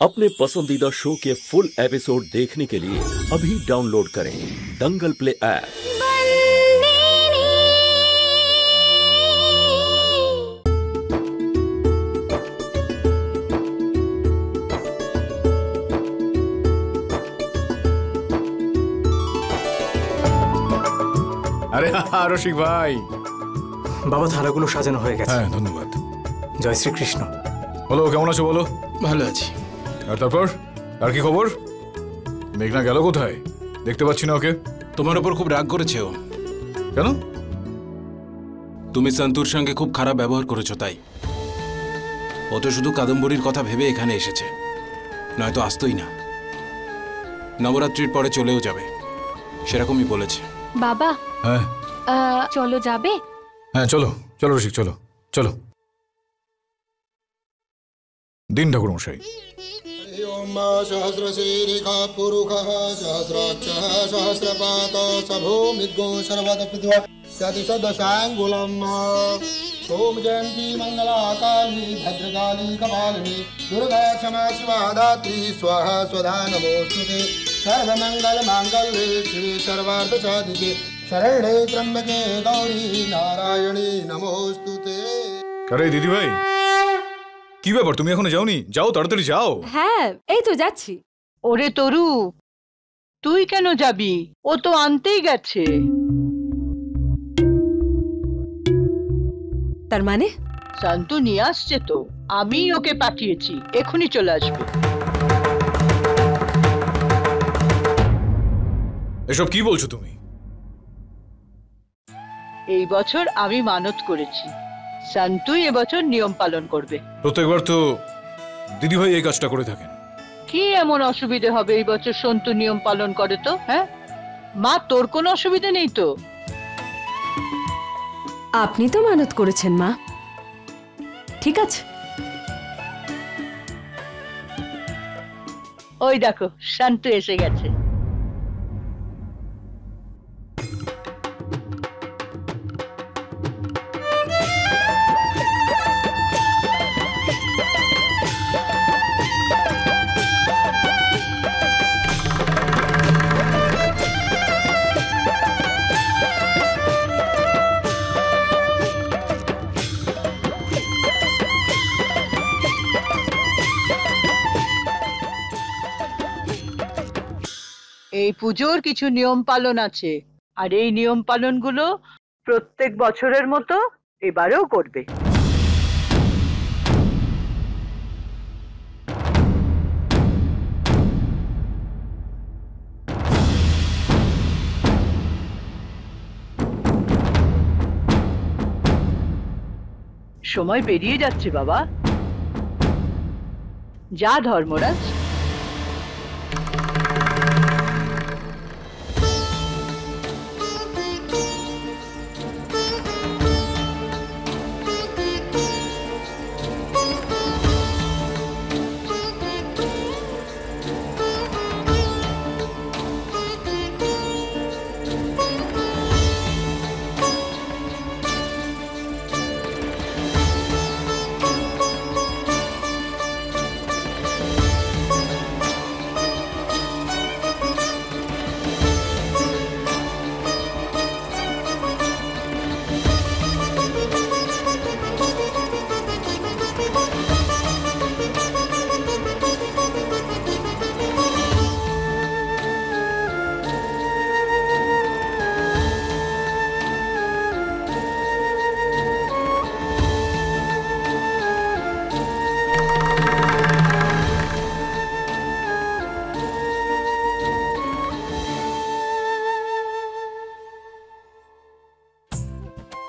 अपने पसंदीदा शो के फुल एपिसोड देखने के लिए अभी डाउनलोड करें दंगल प्ले ऐप। আরে রসিক ভাই, বাবা থালাগুলো সাজানো হয়ে গেছে। হ্যাঁ ধন্যবাদ। জয় শ্রীকৃষ্ণ। বলো কেমন আছো বলো। ভালো আছি। আর তারপর আর কি খবর? মেঘনা গেল কোথায়? দেখতে পাচ্ছি না ওকে। তোমার উপর খুব রাগ করেছে ও। কেন? তুমি সন্তুর সঙ্গে খুব খারাপ ব্যবহার করেছো তাই। ও তো শুধু কাদম্বরীর কথা ভেবে এখানে এসেছে, নয়তো আসতোই না। নবরাত্রির পরে চলেও যাবে, সেরকমই বলেছে। বাবা, হ্যাঁ চলো যাবে? হ্যাঁ চলো চলো রসিক, চলো চলো। দিন ঠাকুর মশাই। सहस्रशीरिका पुरुषः सहस्राक्षः सहस्रपात सभूमिद्गो सर्वतपृथ्वी सतिशदशाङ्गुलम्। ओम जयन्ती मंगलाकाली भद्रकाली कपालिनी दुर्गा क्षमा शिवा दात्री स्वाहा स्वधा नमोस्तुते। सर्वमंगल मांगल्ये शिवे सर्वार्थ साधिके शरण्ये त्र्यंबके गौरी नारायणी नमोस्तुते। আরে দিদি ভাই, কি ব্যাপার? তুমি এখনো যাওনি? যাও তাড়াতাড়ি যাও। হ্যাঁ এই তো যাচ্ছি। ওরে তরু, তুই কেন যাবি? ও তো আনতেই গেছে। তার মানে শান্তু নিয়ে আসছে তো, আমি ওকে পাঠিয়েছি, এখনই চলে আসবে। এসব কি বলছো তুমি? এই বছর আমি মানত করেছি শান্তুই এবছর নিয়ম পালন করবে। প্রত্যেকবার তো দিদি ভাই এই কাজটা করে থাকেন। কি এমন অসুবিধে হবে এই বছর সন্তু নিয়ম পালন করে তো? হ্যাঁ মা, তোর কোনো অসুবিধা নেই তো? আপনি তো মানত করেছেন মা, ঠিক আছে। ওই দেখো শান্তু এসে গেছে। এই পুজোর কিছু নিয়ম পালন আছে, আর এই নিয়ম পালনগুলো প্রত্যেক বছরের মতো এবারেও করবে। সময় পেরিয়ে যাচ্ছে বাবা, যা ধর্মরাজ।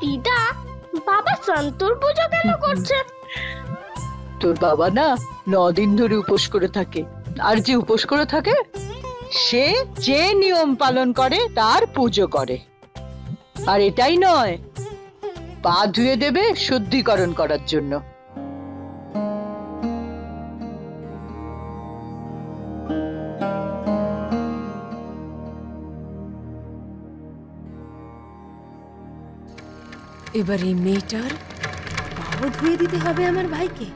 দিদা, বাবা সন্তুর পুজো কেন করছে? তোর বাবা না 9 দিন ধরে উপোস করে থাকে, আর যে উপোস করে থাকে সে যে নিয়ম পালন করে তার পুজো করে। আর এটাই নয়, পা ধুয়ে দেবে শুদ্ধিকরণ করার জন্য। এবার এই মেয়েটার পাও ধুয়ে দিতে হবে আমার ভাইকে।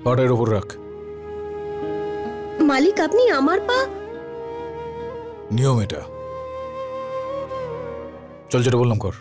পাটার উপর রাখ। মালিক আপনি আমার পা? নিয়ম এটা। চল, যেটা বললাম কর।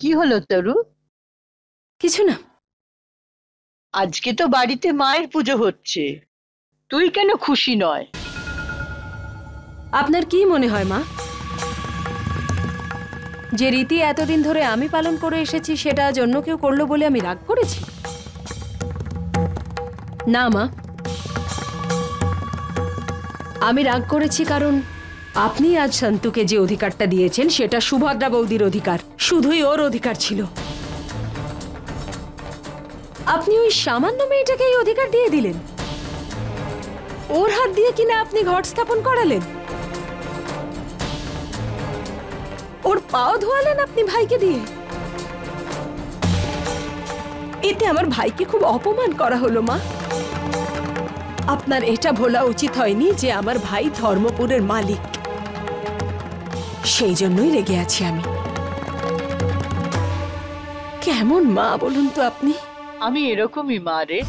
কি হলো তরু? কিছু না। আজকে তো বাড়িতে মায়ের পুজো হচ্ছে, তুই কেন খুশি নয়? আপনার কি মনে হয় মা, যে রীতি এতদিন ধরে আমি পালন করে এসেছি সেটা আজ অন্য কেউ করলো বলে আমি রাগ করেছি? না মা, আমি রাগ করেছি কারণ আপনি আজ সন্তুকে যে অধিকারটা দিয়েছেন সেটা সুভদ্রা বৌদির অধিকার, শুধুই ওর অধিকার ছিল। আপনি ওই সামান্য মেয়েটাকে এই অধিকার দিয়ে দিলেন, ওর হাত দিয়ে কিনা আপনি ঘট স্থাপন করালেন, ওর পাও ধোয়ালেন আপনি ভাইকে দিয়ে। এতে আমার ভাইকে খুব অপমান করা হলো মা। আপনার এটা বলা উচিত হয়নি যে আমার ভাই ধর্মপুরের মালিক, সেই জন্যই রেগে আছি আমি। কেমন মা বলুন তো আপনি? আমি এরকমই মা রে।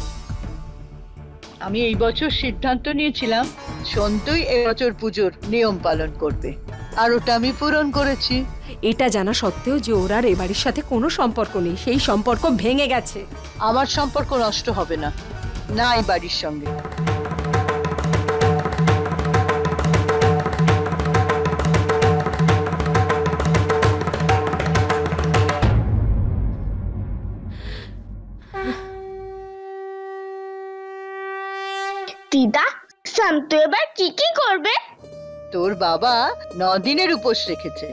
আমি এই বছর সিদ্ধান্ত নিয়েছিলাম সন্তুই এবছর পুজোর নিয়ম পালন করবে, আর ওটা আমি পূরণ করেছি। এটা জানা সত্ত্বেও যে ওর আর এ বাড়ির সাথে কোনো সম্পর্ক নেই, সেই সম্পর্ক ভেঙে গেছে। আমার সম্পর্ক নষ্ট হবে না, না এই বাড়ির সঙ্গে। দিদা, শান্তু এবার কি কি করবে? তোর বাবা 9 দিনের উপোস রেখেছে,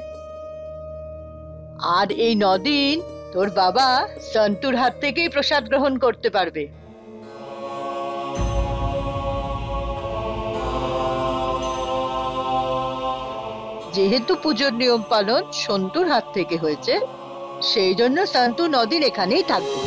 আর এই 9 দিন তোর বাবা সন্তুর হাত থেকেই প্রসাদ গ্রহণ করতে পারবে। যেহেতু পুজোর নিয়ম পালন সন্তুর হাত থেকে হয়েছে, সেই জন্য সন্তু 9 দিন এখানেই থাকবে।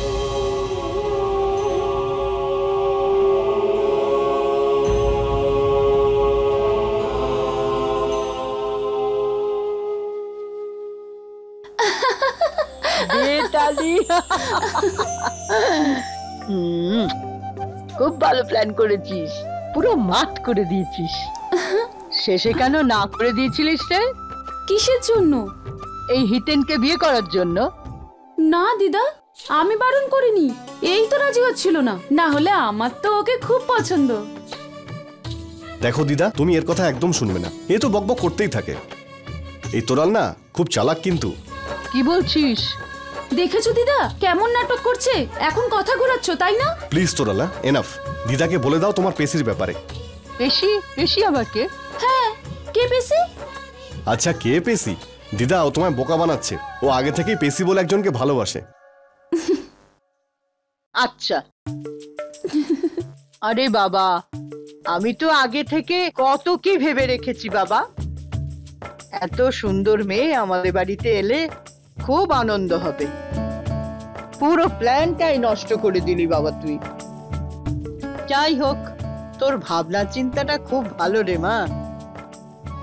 খুব ভালো প্ল্যান করেছিস, পুরো মাত করে দিয়েছিস। শেষে কেন না করে দিয়েছিলিস রে? কিসের জন্য? এই হিতেনকে বিয়ে করার জন্য। না দিদা, আমি বারণ করিনি, এই তো রাজি হচ্ছিল না, না হলে আমার তো ওকে খুব পছন্দ। দেখো দিদা, তুমি এর কথা একদম শুনবে না, এ তো বকবক করতেই থাকে। এই তোরাল না খুব চালাক কিন্তু। কি বলছিস? দেখেছো দিদা কেমন নাটক করছে, এখন কথা ঘোরাচ্ছ তাই না? Please Toral, enough. দিদাকে বলে দাও তোমার পেশির ব্যাপারে। পেশি? পেশি আবার কে? হ্যাঁ, কে পেশি? আচ্ছা, কে পেশি? দিদা, ও তোমায় বোকা বানাচ্ছে। ও আগে থেকেই পেশি বলে একজনকে ভালোবাসে। আচ্ছা। আরে বাবা, আমি তো আগে থেকে কত কি ভেবে রেখেছি বাবা। এত সুন্দর মেয়ে আমাদের বাড়িতে এলে খুব আনন্দ হবে। পুরো প্ল্যানটাই নষ্ট করে দিলি বাবা তুই। যাই হোক, তোর ভাবনা চিন্তাটা খুব ভালো রে মা।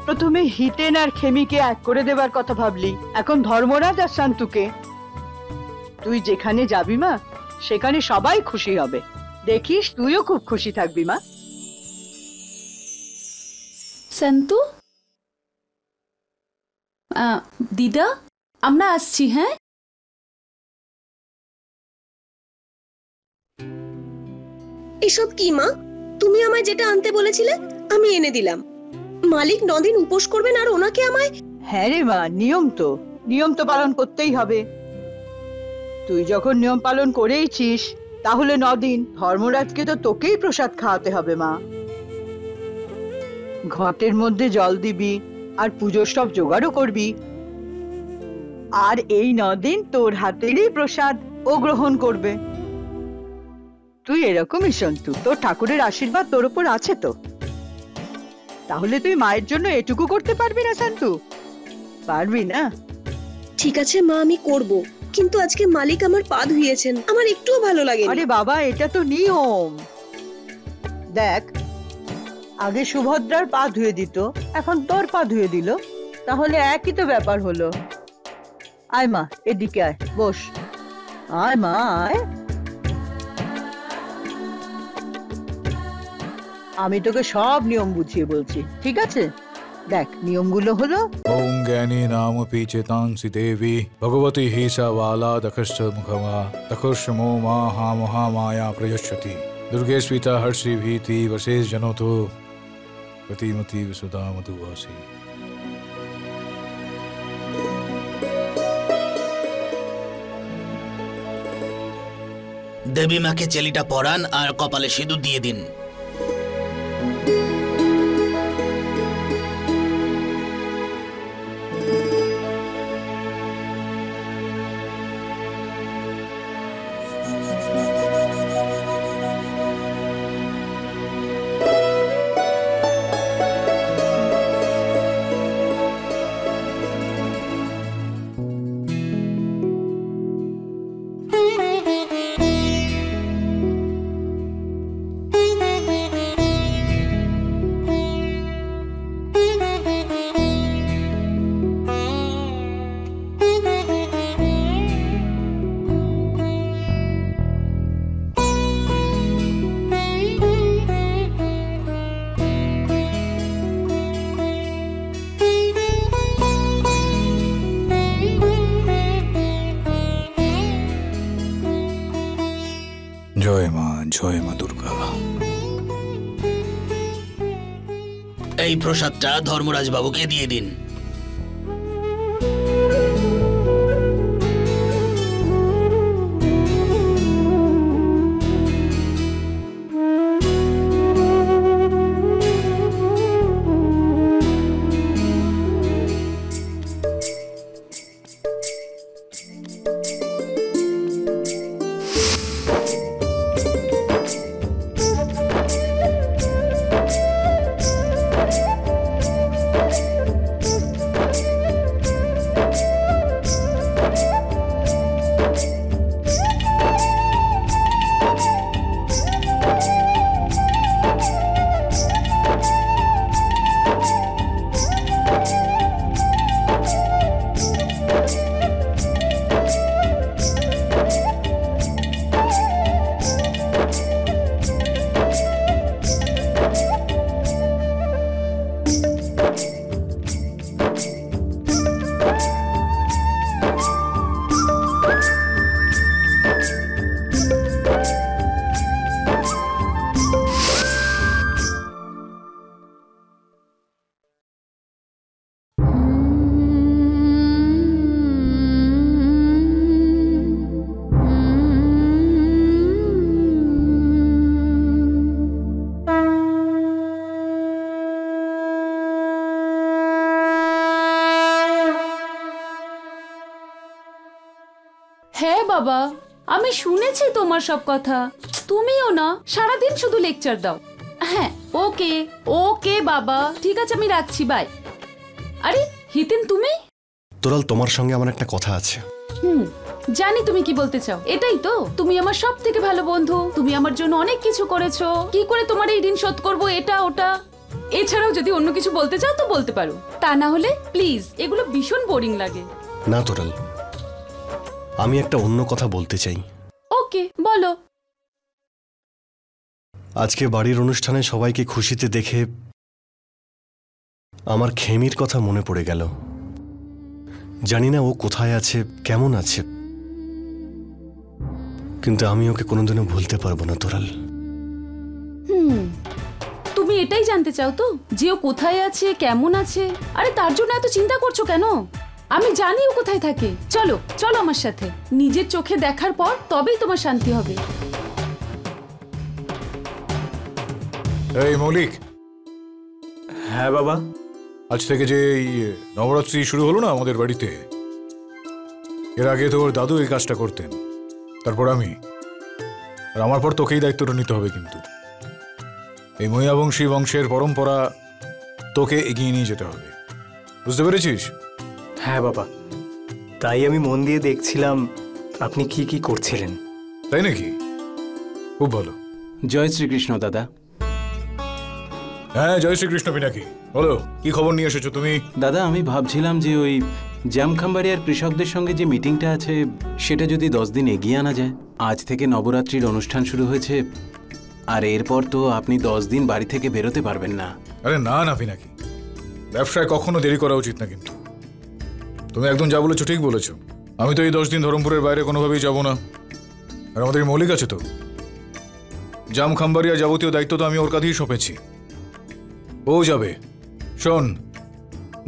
প্রথমে হিতেন আর খেমিকে এক করে দেবার কথা ভাবলি, এখন ধর্মরাজ আর শান্তুকে। তুই যেখানে যাবি মা, সেখানে সবাই খুশি হবে। দেখিস তুইও খুব খুশি থাকবি মা। শান্তু, দিদা আমরা আসছি। হ্যাঁ, এসব কি মা? তুমি আমায় যেটা আনতে বলেছিলে আমি এনে দিলাম। মালিক 9 দিন উপোস করবেন আর ওনাকে আমায়। হ্যাঁ রে মা, নিয়ম তো পালন করতেই হবে। তুই যখন নিয়ম পালন করেইছিস, তাহলে 9 দিন ধর্মরাজকে তো তোকেই প্রসাদ খাওয়াতে হবে মা। ঘটের মধ্যে জল দিবি আর পুজোর সব জোগাড়ও করবি। আর এই 9 দিন তোর হাতেরই প্রসাদ ও গ্রহণ করবে। তুই এরকমই শান্তু, তোর ঠাকুরের আশীর্বাদ তোর উপর আছে তো। তাহলে তুই মায়ের জন্য এটুকু করতে পারবি না শান্তু? পারবি না? ঠিক আছে মা, আমি করব, কিন্তু আজকে মালিক আমার পা ধুইয়েছেন, আমার একটুও ভালো লাগে না। আরে বাবা, এটা তো নিয়ম। দেখ, আগে সুভদ্রার পা ধুয়ে দিত, এখন তোর পা ধুয়ে দিল, তাহলে একই তো ব্যাপার হলো। আয় মা, এদিকে আয়, বস। আয় মা, আয়। আমি তোকে সব নিয়ম বুঝিয়ে বলছি, ঠিক আছে? দেখ, নিয়মগুলো হলো: ওম জ্ঞানী নাম পিচেতাংসি দেবী ভগবতী হি সা বালা দখশ্চ মুখমা দখশ্চমো মা হা মহা মায়া প্রয়চ্ছতি দুর্গে স্পিতা হর্ষি ভীতি বশেষ জনতো প্রতিমতি বিশুদা মধুবাসী। দেবী মাকে চেলিটা পরান আর কপালে সিঁদুর দিয়ে দিন। জয় মা দুর্গা। এই প্রসাদটা ধর্মরাজ বাবুকে দিয়ে দিন। হ্যাঁ বাবা, আমি শুনেছি তোমার সব কথা। তুমিও না সারাদিন শুধু লেকচার দাও। হ্যাঁ, ওকে ওকে বাবা, ঠিক আছে, আমি রাখছি, বাই। আরে হিতেন, তুমি? তোরাল, তোমার সঙ্গে আমার একটা কথা আছে। জানি তুমি কি বলতে চাও। এটাই তো, তুমি আমার সব থেকে ভালো বন্ধু, তুমি আমার জন্য অনেক কিছু করেছো। কি করে তোমার এই ঋণ শোধ করবো, এটা ওটা। এছাড়াও যদি অন্য কিছু বলতে চাও তো বলতে পারো, তা না হলে প্লিজ, এগুলো ভীষণ বোরিং লাগে। না তোরাল, আমি একটা অন্য কথা বলতে চাই। ওকে, বলো। আজকে বাড়ির অনুষ্ঠানে সবাইকে খুশিতে দেখে আমার খেমির কথা মনে পড়ে গেল। জানি না ও কোথায় আছে, কেমন আছে, কিন্তু আমি ওকে কোনোদিনও ভুলতে পারবো না তোরাল। তুমি এটাই জানতে চাও তো, যে ও কোথায় আছে, কেমন আছে? আরে তার জন্য এত চিন্তা করছো কেন? আমি জানি ও কোথায় থাকে। চলো চলো আমার সাথে, নিজের চোখে দেখার পর তবেই তোমার শান্তি হবে। এই মৌলিক। হ্যাঁ বাবা। আজ থেকে যে নবরাত্রি শুরু হলো না আমাদের বাড়িতে, এর আগে তোর দাদু এই কাজটা করতেন, তারপর আমি, আর আমার পর তোকেই দায়িত্বটা নিতে হবে। কিন্তু এই মহিয়াবংশী বংশের পরম্পরা তোকে এগিয়ে নিয়ে যেতে হবে, বুঝতে পেরেছিস? হ্যাঁ বাবা, তাই আমি মন দিয়ে দেখছিলাম আপনি কি কি করছিলেন। তাই নাকি? খুব ভালো। জয় শ্রীকৃষ্ণ দাদা। হ্যাঁ, জয় শ্রীকৃষ্ণ। পিনাকি, বলো, কি খবর নিয়ে এসেছো তুমি? দাদা, আমি ভাবছিলাম যে ওই জামখাম্বাড়িয়ার কৃষকদের সঙ্গে যে মিটিংটা আছে, সেটা যদি 10 দিন এগিয়ে আনা যায়। আজ থেকে নবরাত্রির অনুষ্ঠান শুরু হয়েছে, আর এরপর তো আপনি 10 দিন বাড়ি থেকে বেরোতে পারবেন না। আরে না না পিনাকি, ব্যবসায় কখনো দেরি করা উচিত না। কিন্তু তুমি একদম যা বলেছো ঠিক বলেছো। আমি তো এই 10 দিন ধরমপুরের বাইরে কোনোভাবেই যাব না। আর আমাদের মৌলিক আছে তো, জামখাম্বাড়িয়া যাবতীয় দায়িত্ব তো আমি ওর কাছেই সঁপেছি, ও যাবে। শোন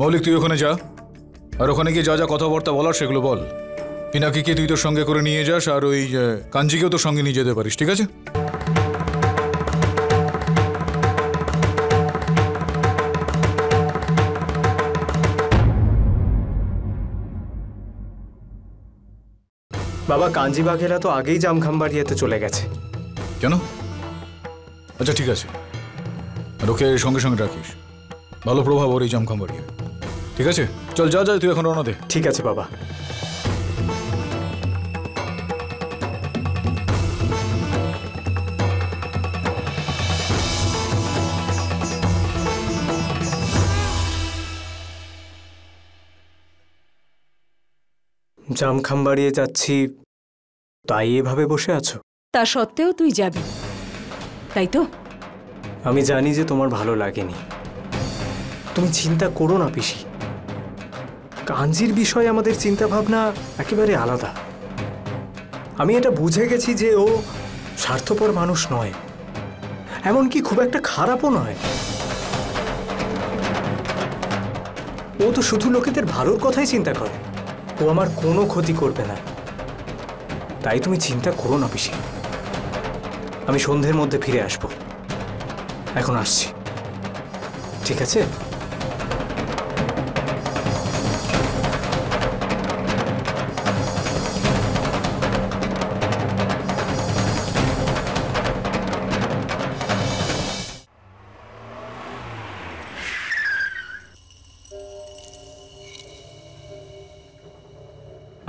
মৌলিক, তুই ওখানে যা, আর ওখানে গিয়ে যা যা কথাবার্তা বলার সেগুলো বল। পিনাকিকে তুই তোর সঙ্গে করে নিয়ে যাস, আর ওই কাঞ্জিকেও তোর সঙ্গে নিয়ে যেতে পারিস, ঠিক আছে? বাবা, কাঞ্জি বাঘেরা তো আগেই জামখাম্বাড়িয়াতে চলে গেছে। কেন? আচ্ছা ঠিক আছে, আর ওকে সঙ্গে সঙ্গে রাখিস, ভালো প্রভাব ওর এই জামখাম্বাড়িয়া। ঠিক আছে, চল যা যা, তুই এখন রওনা দে। ঠিক আছে বাবা। জামখাম্বাড়িয়ে যাচ্ছি, তাই এভাবে বসে আছো? তা সত্ত্বেও তুই যাবি, তাই তো? আমি জানি যে তোমার ভালো লাগেনি, তুমি চিন্তা করো না পিসি। কাঞ্জির বিষয়ে আমাদের চিন্তা ভাবনা একেবারে আলাদা। আমি এটা বুঝে গেছি যে ও স্বার্থপর মানুষ নয়, এমনকি খুব একটা খারাপও নয়। ও তো শুধু লোকেদের ভালোর কথাই চিন্তা করে। ও আমার কোনো ক্ষতি করবে না, তাই তুমি চিন্তা করো না পিসি। আমি সন্ধ্যের মধ্যে ফিরে আসবো, এখন আসছি, ঠিক আছে?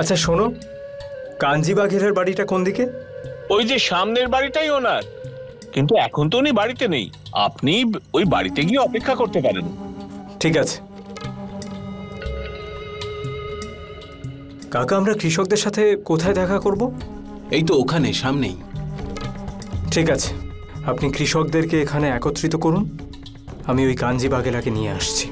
আচ্ছা শোনো, কাঞ্জি বাঘের বাড়িটা কোন দিকে? ওই যে সামনের বাড়িটাই ওনার, কিন্তু এখন তো উনি বাড়িতে নেই। আপনি ওই বাড়িতে গিয়ে অপেক্ষা করতে পারেন। ঠিক আছে কাকা, আমরা কৃষকদের সাথে কোথায় দেখা করব? এই তো ওখানে সামনেই। ঠিক আছে, আপনি কৃষকদেরকে এখানে একত্রিত করুন, আমি ওই কাঞ্জি বাঘেরাকে নিয়ে আসছি।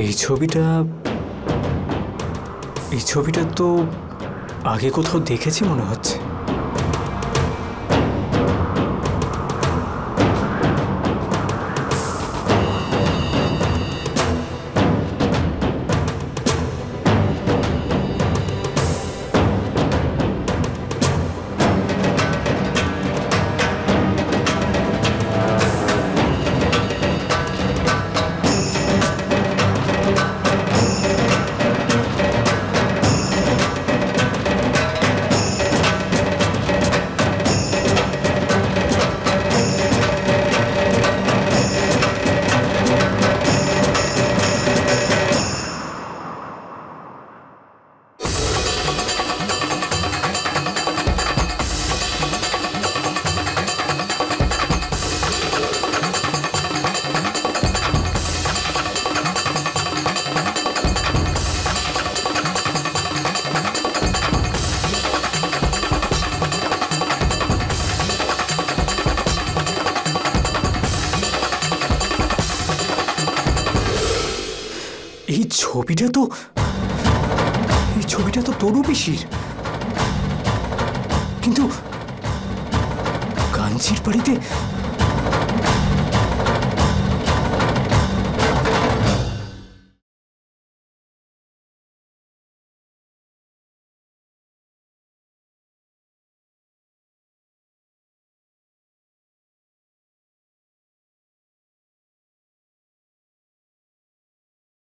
এই ছবিটা তো আগে কোথাও দেখেছি মনে হচ্ছে। এই ছবিটা তো তরু পিসির, কিন্তু কাঞ্চির বাড়িতে